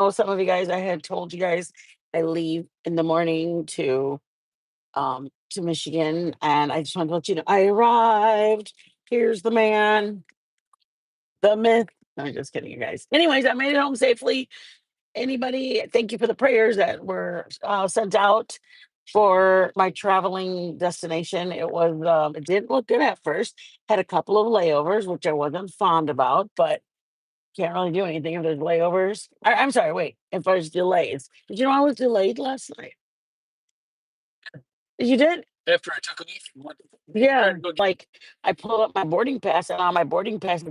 Oh, some of you guys, I had told you guys I leave in the morning to Michigan, and I just wanted to let you know I arrived. Here's the man, the myth. No, I'm just kidding, you guys. Anyways, I made it home safely. Anybody, thank you for the prayers that were sent out for my traveling destination. It didn't look good at first. Had a couple of layovers, which I wasn't fond about, but can't really do anything if there's layovers. I'm sorry, wait, if there's delays. Did you know I was delayed last night? You did? After I took off. Yeah, like I pulled up my boarding pass, and on my boarding pass,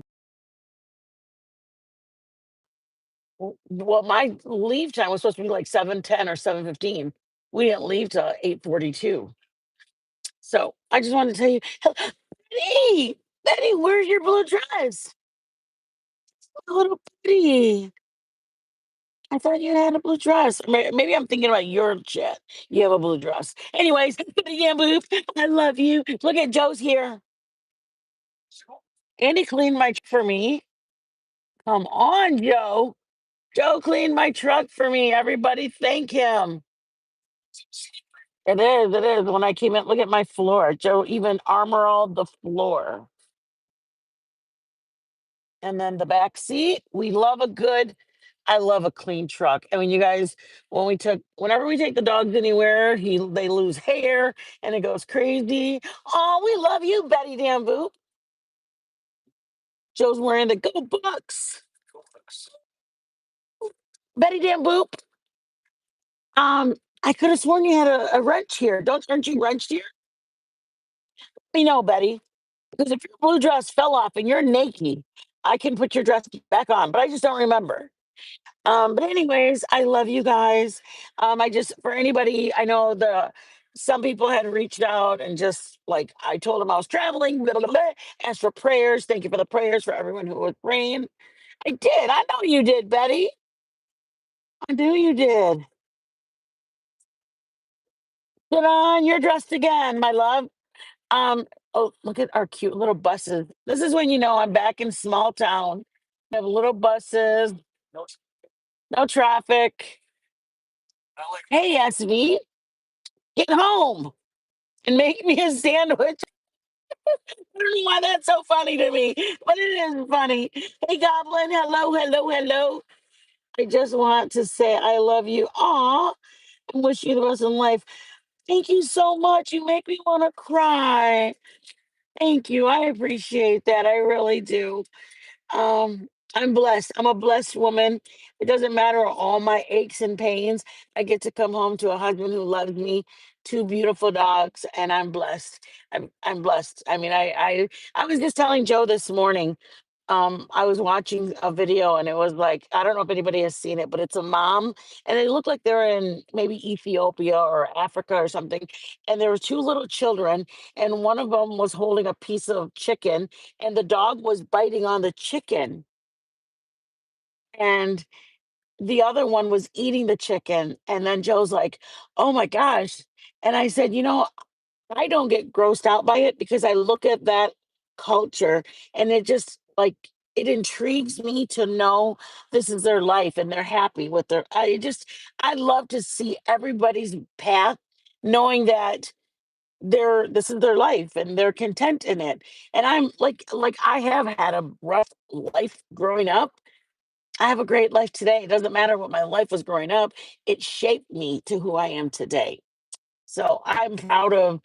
well, my leave time was supposed to be like 7:10 or 7:15. We didn't leave till 8:42. So I just wanted to tell you, Betty, Betty, where's your blue dress? Little Betty. I thought you had a blue dress. Maybe I'm thinking about your jet. You have a blue dress. Anyways, yeah, boop. I love you. Look at Joe's here. Andy cleaned my for me. Come on, Joe. Joe cleaned my truck for me. Everybody thank him. It is, it is. When I came in, look at my floor. Joe even armor all the floor. And then the back seat. We love a good, I love a clean truck. I mean, you guys, whenever we take the dogs anywhere, they lose hair and it goes crazy. Oh, we love you, Betty Dan Boop. Joe's wearing the Go Bucks. Betty Dan Boop. I could have sworn you had a wrench here. Aren't you wrenched here? Let me know, Betty. Because if your blue dress fell off and you're naked, I can put your dress back on, but I just don't remember. But anyways, I love you guys. I just for anybody, I know the some people had reached out and just like I told them I was traveling, blah, blah, blah, asked for prayers. Thank you for the prayers for everyone who was praying. I did. I know you did, Betty. I knew you did. Good on. You're dressed again, my love. Oh, look at our cute little buses. This is when you know I'm back in small town. We have little buses, no traffic. Hey, SV, get home and make me a sandwich. I don't know why that's so funny to me, but it is funny. Hey, Goblin, hello, hello, hello. I just want to say I love you. Aw, and wish you the best in life. Thank you so much. You make me want to cry. Thank you. I appreciate that. I really do. I'm blessed. I'm a blessed woman. It doesn't matter all my aches and pains. I get to come home to a husband who loves me, two beautiful dogs, and I'm blessed. I'm blessed. I mean, I was just telling Joe this morning. I was watching a video and it was like, I don't know if anybody has seen it, but it's a mom and they look like they're in maybe Ethiopia or Africa or something. And there were two little children, and one of them was holding a piece of chicken, and the dog was biting on the chicken. And the other one was eating the chicken. And then Joe's like, oh my gosh. And I said, I don't get grossed out by it because I look at that culture and it just like it intrigues me to know this is their life and they're happy with I love to see everybody's path knowing that this is their life and they're content in it. And I'm like I have had a rough life growing up. I have a great life today. It doesn't matter what my life was growing up. It shaped me to who I am today. So I'm proud of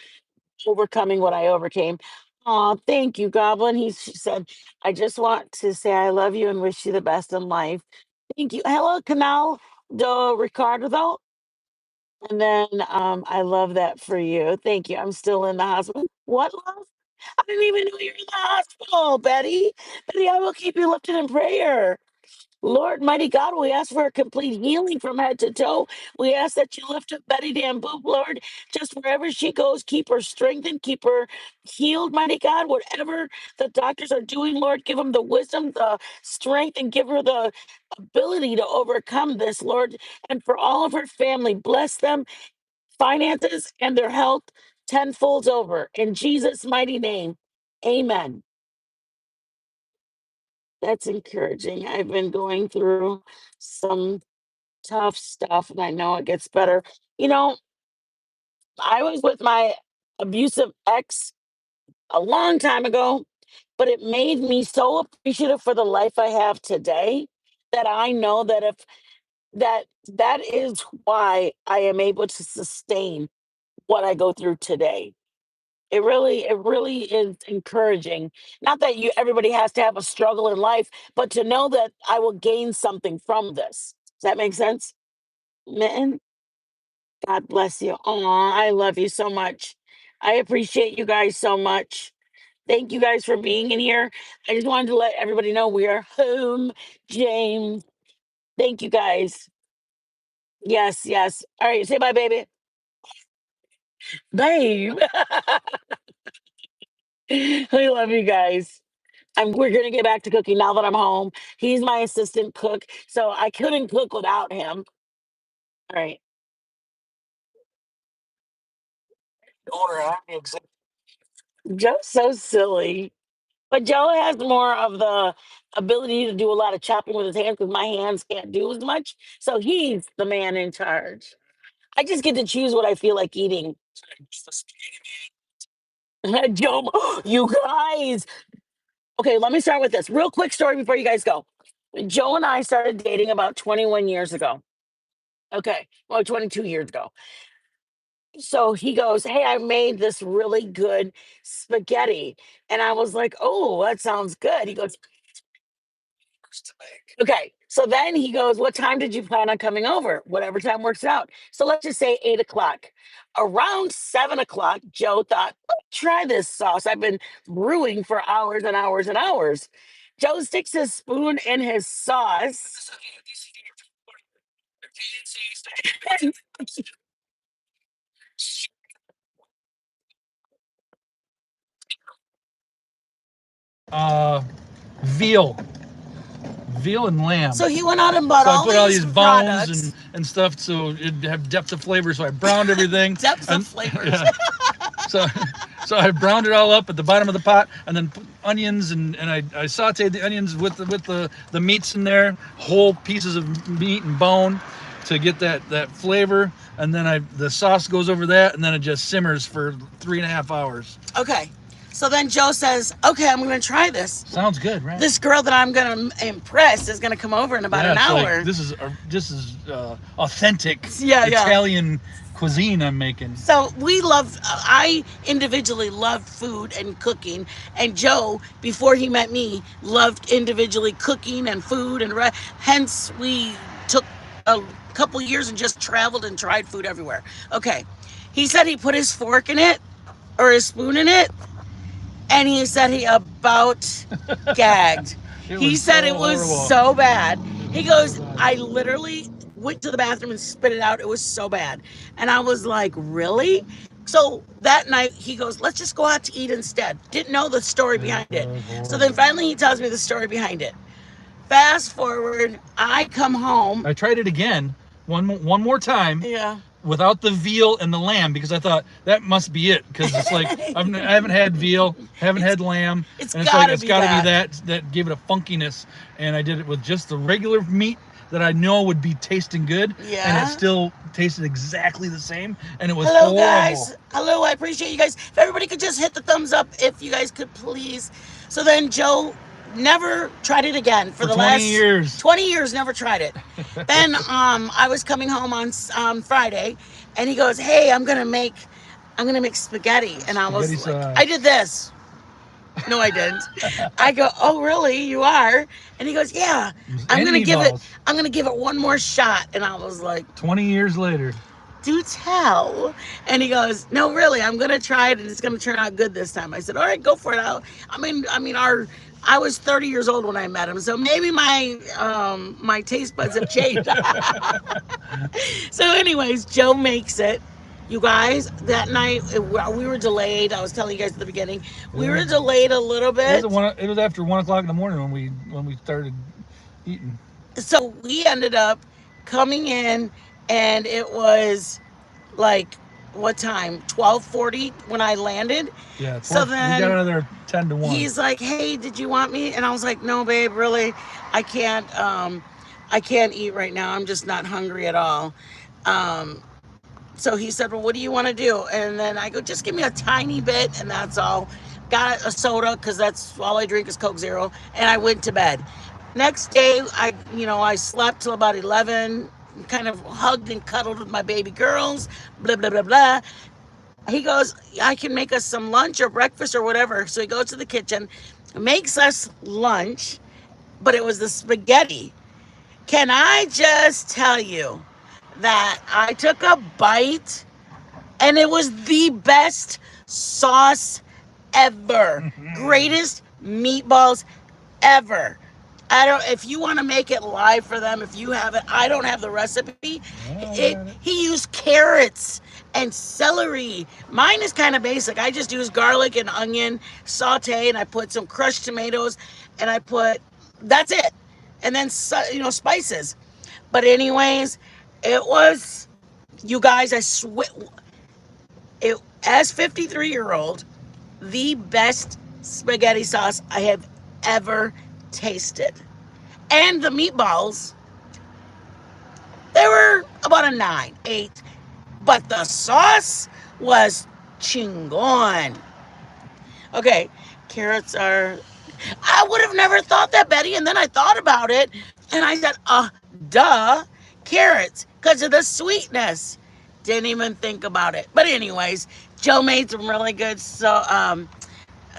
overcoming what I overcame. Aw, thank you, Goblin. She said, I just want to say I love you and wish you the best in life. Thank you. Hello, Canal do Ricardo, though. And then I love that for you. Thank you. I'm still in the hospital. What, love? I didn't even know you're in the hospital, Betty. Betty, I will keep you lifted in prayer. Lord, mighty God, we ask for a complete healing from head to toe. We ask that you lift up Betty Dan Boop, Lord, just wherever she goes, keep her strengthened, keep her healed, mighty God. Whatever the doctors are doing, Lord, give them the wisdom, the strength, and give her the ability to overcome this, Lord. And for all of her family, bless them, finances, and their health tenfolds over. In Jesus' mighty name, amen. That's encouraging. I've been going through some tough stuff, and I know it gets better. You know, I was with my abusive ex a long time ago, but it made me so appreciative for the life I have today that I know that if that is why I am able to sustain what I go through today. It really is encouraging. Not that you everybody has to have a struggle in life, but to know that I will gain something from this. Does that make sense? Mitten? God bless you. Aw, I love you so much. I appreciate you guys so much. Thank you guys for being in here. I just wanted to let everybody know we are home, James. Thank you guys. Yes, yes. All right, say bye, baby. Babe. I love you guys. We're gonna get back to cooking now that I'm home. He's my assistant cook, so I couldn't cook without him. All right. Joe's so silly. But Joe has more of the ability to do a lot of chopping with his hands because my hands can't do as much. So he's the man in charge. I just get to choose what I feel like eating. Joe, you guys. Okay, let me start with this real quick story before you guys go. Joe and I started dating about 21 years ago. Okay, well, 22 years ago. So he goes, "Hey, I made this really good spaghetti." And I was like, "Oh, that sounds good." He goes, "Okay." So then he goes, "What time did you plan on coming over? Whatever time works out." So let's just say 8 o'clock. Around 7 o'clock, Joe thought, "Try this sauce. I've been brewing for hours and hours and hours." Joe sticks his spoon in his sauce. Uh, veal, veal and lamb. So he went out and bought So I all put all these these bones products, and stuff so it'd have depth of flavor. So I browned everything. depths of And flavors. yeah, so so I browned it all up at the bottom of the pot, and then put onions and I sauteed the onions with the meats in there, whole pieces of meat and bone, to get that flavor. And then the sauce goes over that, and then it just simmers for 3.5 hours. Okay. So then Joe says, "Okay, I'm going to try this. Sounds good, right? This girl that I'm going to impress is going to come over in about Yeah, an it's hour." like this is authentic Yeah, yeah. Italian cuisine I'm making. So we love, I individually loved food and cooking. And Joe, before he met me, loved individually cooking and food. Hence, we took a couple years and just traveled and tried food everywhere. Okay. He said he put his fork in it or his spoon in it, and he said he about gagged. He said So it was horrible. so bad. He goes, "I literally went to the bathroom and spit it out. It was so bad." And I was like, "Really?" So that night he goes, "Let's just go out to eat instead." Didn't know the story behind it. So then finally he tells me the story behind it. Fast forward, I come home. I tried it again, one more time, Yeah. without the veal and the lamb, because I thought that must be it, because it's like I haven't had veal, haven't had lamb, It's and it's like gotta it's be got to be that. that gave it a funkiness. And I did it with just the regular meat that I know would be tasting good, and Yeah. it still tasted exactly the same, and it was Hello, horrible. guys. Hello, I appreciate you guys. If everybody could just hit the thumbs up, if you guys could please. So then Joe never tried it again for For the 20 last years. 20 years. Never tried it. Then I was coming home on Friday, and he goes, "Hey, I'm gonna make spaghetti," and I was Spaghetti like, sauce. "I did this." No, I didn't. I go, "Oh, really? You are?" And he goes, "Yeah, I'm And gonna give it. meatballs. I'm gonna give it one more shot." And I was like, 20 years later. "Do tell." And he goes, "No, really, I'm gonna try it, and it's gonna turn out good this time." I said, "All right, go for it." Our I was 30 years old when I met him, so maybe my taste buds have changed. So, anyways, Joe makes it. You guys, that night we were delayed. I was telling you guys at the beginning, we were delayed a little bit. It was after 1 o'clock in the morning when we started eating. So we ended up coming in, and it was like what time? 12:40 when I landed. Yeah, So 12, we got then another 10 to 1. he's like, "Hey, did you want me?" And I was like, "No, babe, really, I can't." I can't eat right now. I'm just not hungry at all. Um, so he said, well, what do you want to do? And then I go, just give me a tiny bit, and that's all. Got a soda because that's all I drink is Coke Zero, and I went to bed. Next day, I slept till about 11, kind of hugged and cuddled with my baby girls, blah, blah, blah, blah. He goes, I can make us some lunch or breakfast or whatever. So he goes to the kitchen, makes us lunch, but it was the spaghetti. Can I just tell you that I took a bite and it was the best sauce ever. Greatest meatballs ever. I don't. If you want to make it live for them, if you have it, I don't have the recipe. He used carrots and celery. Mine is kind of basic. I just use garlic and onion, saute, and I put some crushed tomatoes, and I put. That's it, and then spices. But anyways, it was. You guys, I swear, it as 53-year-old, the best spaghetti sauce I have ever tasted. And the meatballs, they were about a 9, 8. But the sauce was chingon. Okay, carrots are. I would have never thought that, Betty. And then I thought about it and I said, duh, carrots, because of the sweetness. Didn't even think about it. But, anyways, Joe made some really good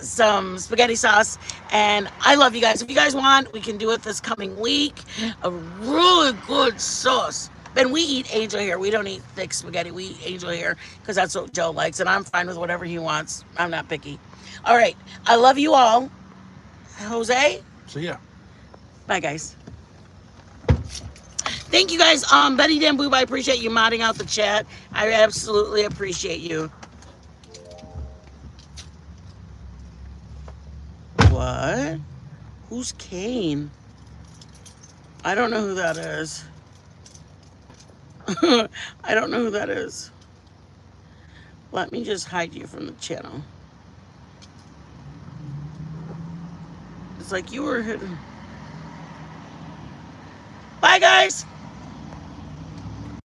some spaghetti sauce, and I love you guys. If you guys want, we can do it this coming week. A really good sauce. And we eat angel hair. We don't eat thick spaghetti. We eat angel hair because that's what Joe likes, and I'm fine with whatever he wants. I'm not picky. All right. I love you all. Jose? So yeah. Bye, guys. Thank you guys. Betty Dan Boob, I appreciate you modding out the chat. I absolutely appreciate you. What? Who's Kane? I don't know who that is. I don't know who that is. Let me just hide you from the channel. It's like you were hidden. Bye, guys.